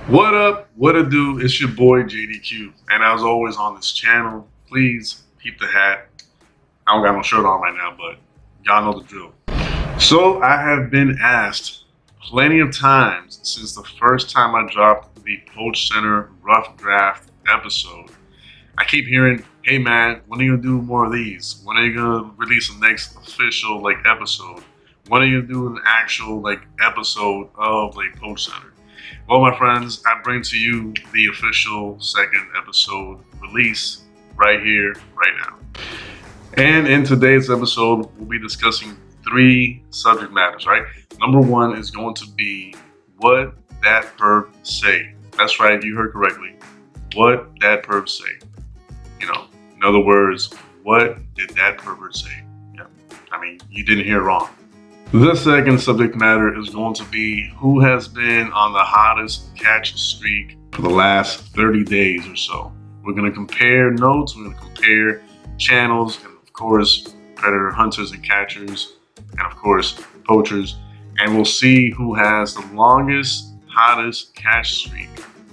What up? What it do? It's your boy JDQ, and as always on this channel, please keep the hat. I don't got no shirt on right now, but y'all know the drill. So I have been asked plenty of times since the first time I dropped the Poach Center rough draft episode. I keep hearing, "Hey man, when are you gonna do more of these? When are you gonna release the next official episode? When are you gonna do an actual episode of Poach Center?" Well, my friends, I bring to you the official second episode release right here, right now. And in today's episode, we'll be discussing three subject matters, right? Number one is going to be what that perv say. That's right, you heard correctly. What that perv say. In other words, what did that pervert say? Yeah. I mean, you didn't hear wrong. The second subject matter is going to be who has been on the hottest catch streak for the last 30 days or so. We're going to compare notes, we're going to compare channels, and of course, predator hunters and catchers, and of course, poachers. And we'll see who has the longest, hottest catch streak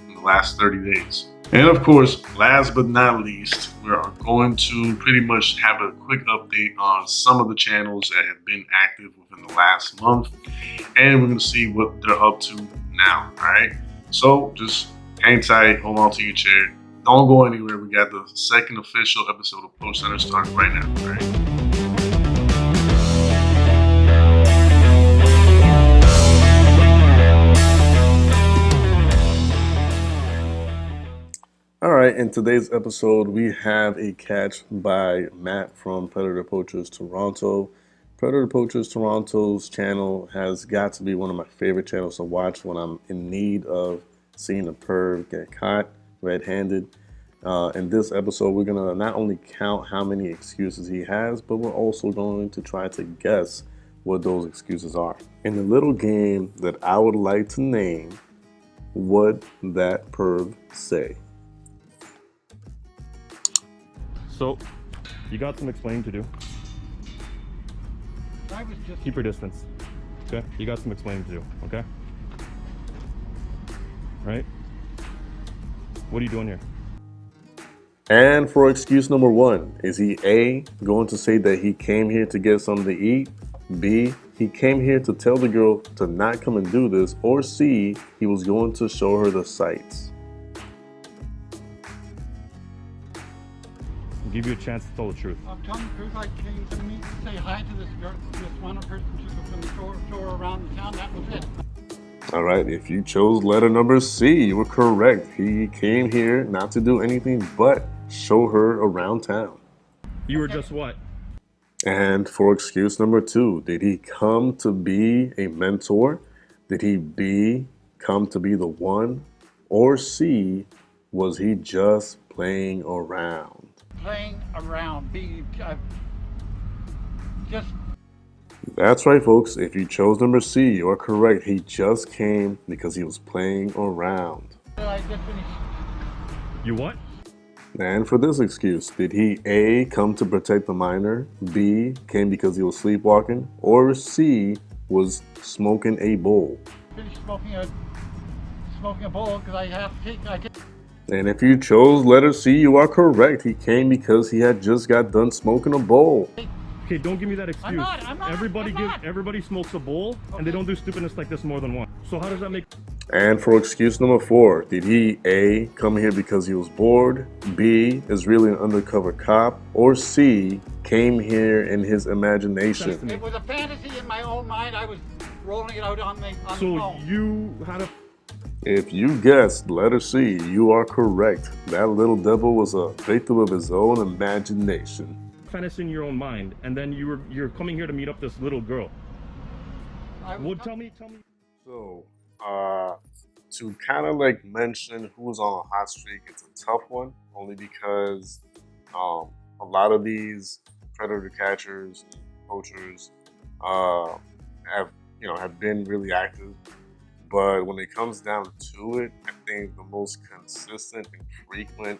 in the last 30 days. And of course, last but not least, we are going to pretty much have a quick update on some of the channels that have been active within the last month. And we're going to see what they're up to now. All right. So just hang tight, hold on to your chair. Don't go anywhere. We got the second official episode of Poach Center starting right now. All right. All right, in today's episode, we have a catch by Matt from Predator Poachers Toronto. Predator Poachers Toronto's channel has got to be one of my favorite channels to watch when I'm in need of seeing a perv get caught red-handed. In this episode, we're going to not only count how many excuses he has, but we're also going to try to guess what those excuses are. In the little game that I would like to name, What That Perv Say. So, you got some explaining to do. Keep your distance. Okay? You got some explaining to do, okay? Right? What are you doing here? And for excuse number one, is he A, going to say that he came here to get something to eat? B, he came here to tell the girl to not come and do this? Or C, he was going to show her the sights? I'll give you a chance to tell the truth. I'm telling the truth. I came to meet, say hi to this girl, this one person. She was going to show her around the town. That was it. All right, if you chose letter number C, you were correct. He came here not to do anything but show her around town. You were just what? And for excuse number two, did he come to be a mentor? Did he B, come to be the one? Or C, was he just playing around? Playing around, just. That's right, folks. If you chose number C, you are correct. He just came because he was playing around. I just finished. You what? And for this excuse, did he A, come to protect the minor, B, came because he was sleepwalking, or C, was smoking a bowl? Finished smoking a bowl because I have to take. And if you chose letter C, you are correct. He came because he had just got done smoking a bowl. Okay, don't give me that excuse. I'm not. Everybody smokes a bowl, and they don't do stupidness like this more than once. So how does that make? And for excuse number four, did he A, come here because he was bored, B, is really an undercover cop, or C, came here in his imagination? It was a fantasy in my own mind. I was rolling it out on the phone. So you had a. If you guessed letter C, you are correct. That little devil was a victim of his own imagination. Fantasy in your own mind, and then you're coming here to meet up this little girl. Well, tell me. So, to kind of mention who's on a hot streak, it's a tough one, only because a lot of these predator catchers, poachers, have been really active. But when it comes down to it, I think the most consistent and frequent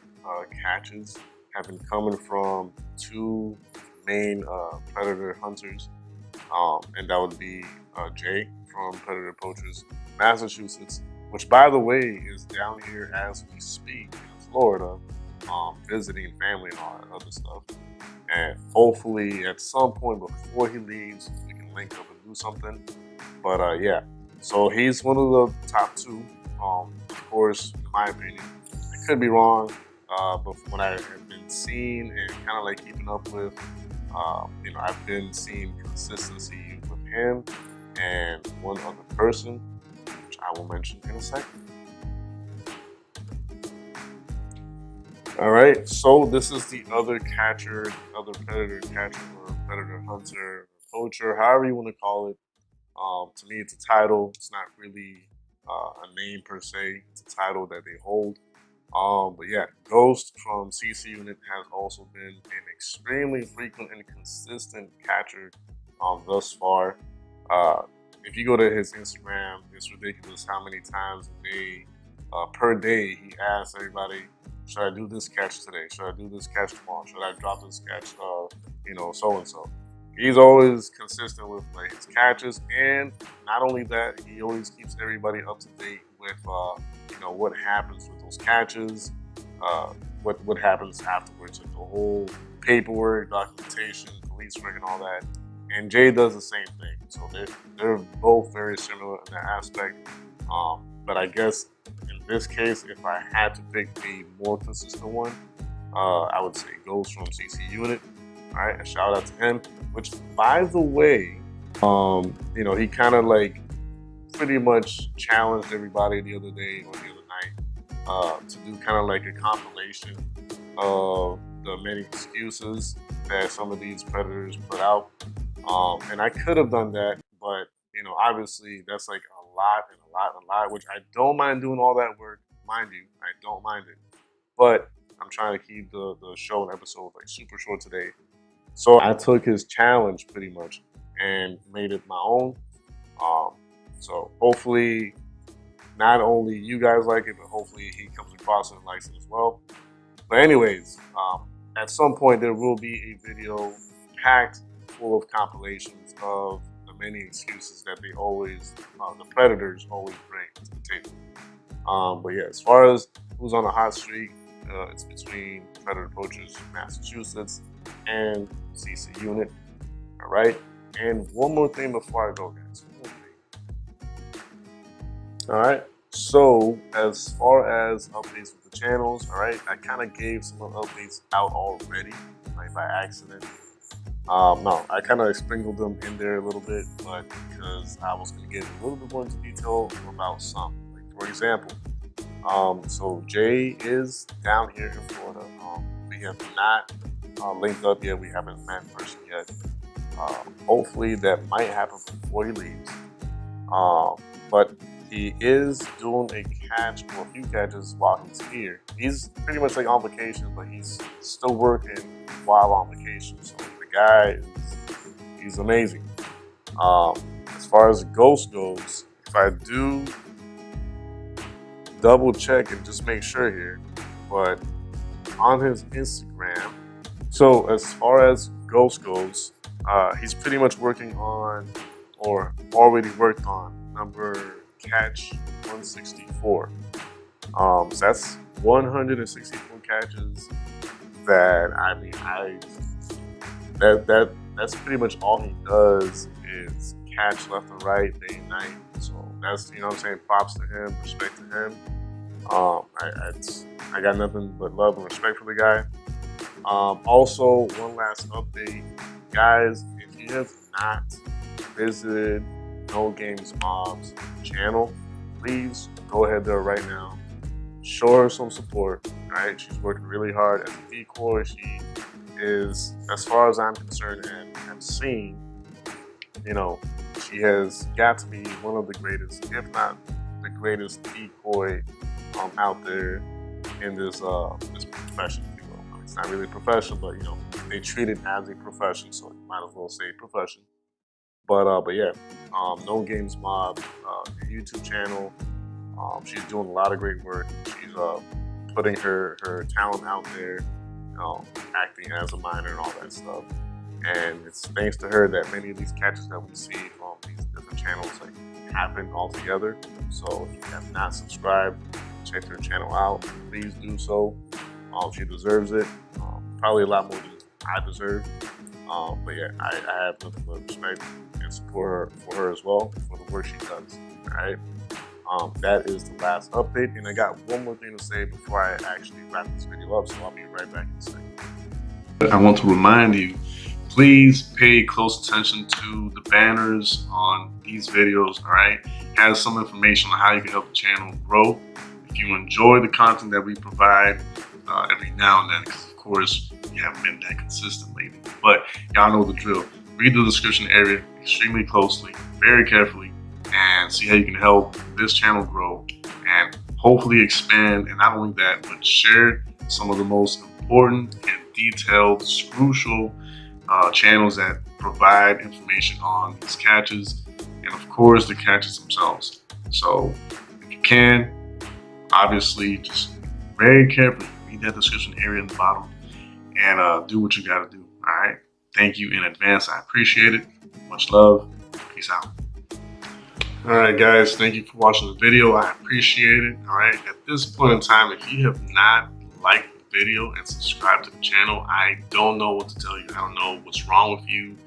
catches have been coming from two main predator hunters, and that would be Jay from Predator Poachers Massachusetts, which by the way is down here as we speak in Florida, visiting family and all that other stuff. And hopefully at some point before he leaves, we can link up and do something. But yeah, so he's one of the top two. Of course, in my opinion, I could be wrong, but from what I have been seeing and kind of like keeping up with, I've been seeing consistency with him and one other person, which I will mention in a second. All right, so this is the other catcher, the other predator catcher, or predator hunter, or poacher, however you want to call it. To me, it's a title. It's not really a name per se. It's a title that they hold. But yeah, Ghost from CC Unit has also been an extremely frequent and consistent catcher thus far. If you go to his Instagram, it's ridiculous how many times a day, per day, he asks everybody, should I do this catch today? Should I do this catch tomorrow? Should I drop this catch, so and so? He's always consistent with like his catches, and not only that, he always keeps everybody up to date with what happens with those catches, what happens afterwards, like the whole paperwork, documentation, police work, and all that. And Jay does the same thing, so they're both very similar in that aspect. But I guess in this case, if I had to pick a more consistent one, I would say Ghost from CC Unit. All right, a shout out to him. Which, by the way, he kind of like pretty much challenged everybody the other day or the other night to do kind of like a compilation of the many excuses that some of these predators put out. And I could have done that, but obviously that's like a lot and a lot, which I don't mind doing all that work, mind you, I don't mind it. But I'm trying to keep the show and episode like super short today. So I took his challenge pretty much and made it my own. So hopefully not only you guys like it, but hopefully he comes across and likes it as well. But anyways, at some point there will be a video packed full of compilations of the many excuses that the predators always bring to the table. But yeah, as far as who's on a hot streak, it's between Predator Poachers Massachusetts and CC Unit. All right, and one more thing before I go, guys. All right, so as far as updates with the channels, all right, I kind of gave some of the updates out already, like by accident. No, I kind of sprinkled them in there a little bit, but because I was going to get a little bit more into detail about some. Like, for example, so Jay is down here in Florida. We have not linked up yet. We haven't met in person yet. Hopefully that might happen before he leaves. But he is doing a catch or a few catches while he's here. He's pretty much like on vacation, but he's still working while on vacation. So the guy he's amazing. As far as Ghost goes, if I do double check and just make sure here, but on his Instagram, so as far as Ghost goes, he's pretty much working on, or already worked on, number catch 164. So that's 164 catches that, that's pretty much all he does is catch left and right, day and night. So that's, what I'm saying, props to him, respect to him. I got nothing but love and respect for the guy. Also, one last update, guys, if you have not visited No Games Mom's channel, please go ahead there right now. Show her some support, right? She's working really hard as a decoy. She is, as far as I'm concerned and have seen, she has got to be one of the greatest, if not the greatest decoy out there in this profession, if you will. I mean, it's not really a profession, but they treat it as a profession, so you might as well say profession. But yeah, No Games Mob, YouTube channel. She's doing a lot of great work. She's putting her talent out there, acting as a minor and all that stuff. And it's thanks to her that many of these catches that we see from these different channels like happen altogether. So if you have not subscribed, check her channel out. Please do so. She deserves it. Probably a lot more than I deserve. But yeah, I have nothing but respect and support for her as well for the work she does. All right. That is the last update, and I got one more thing to say before I actually wrap this video up. So I'll be right back in a second. I want to remind you, please pay close attention to the banners on these videos. All right, has some information on how you can help the channel grow. If you enjoy the content that we provide every now and then, because of course we haven't been that consistent lately, but y'all know the drill. Read the description area extremely closely, very carefully, and see how you can help this channel grow and hopefully expand. And not only that, but share some of the most important and detailed, crucial channels that provide information on these catches, and of course the catches themselves. So if you can, obviously just very carefully read that description area in the bottom and do what you got to do. All right, thank you in advance. I appreciate it. Much love. Peace out. All right, guys, thank you for watching the video. I appreciate it. All right, at this point in time, if you have not liked the video and subscribed to the channel, I don't know what to tell you. I don't know what's wrong with you.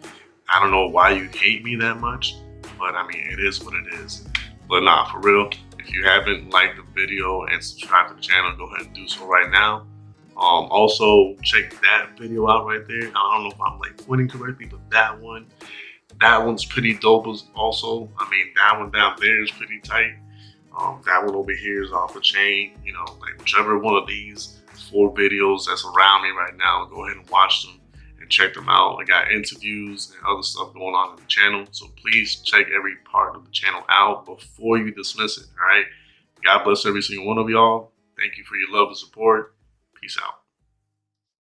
I don't know why you hate me that much, but I mean, it is what it is. But nah, for real, if you haven't liked the video and subscribed to the channel, go ahead and do so right now. Also, check that video out right there. I don't know if I'm like pointing correctly, but that one's pretty dope also. I mean, that one down there is pretty tight. That one over here is off the chain. You know, like whichever one of these 4 videos that's around me right now, go ahead and watch them and check them out. I got interviews and other stuff going on in the channel, so please check every part of the channel out before you dismiss it. All right. God bless every single one of y'all. Thank you for your love and support. Peace out.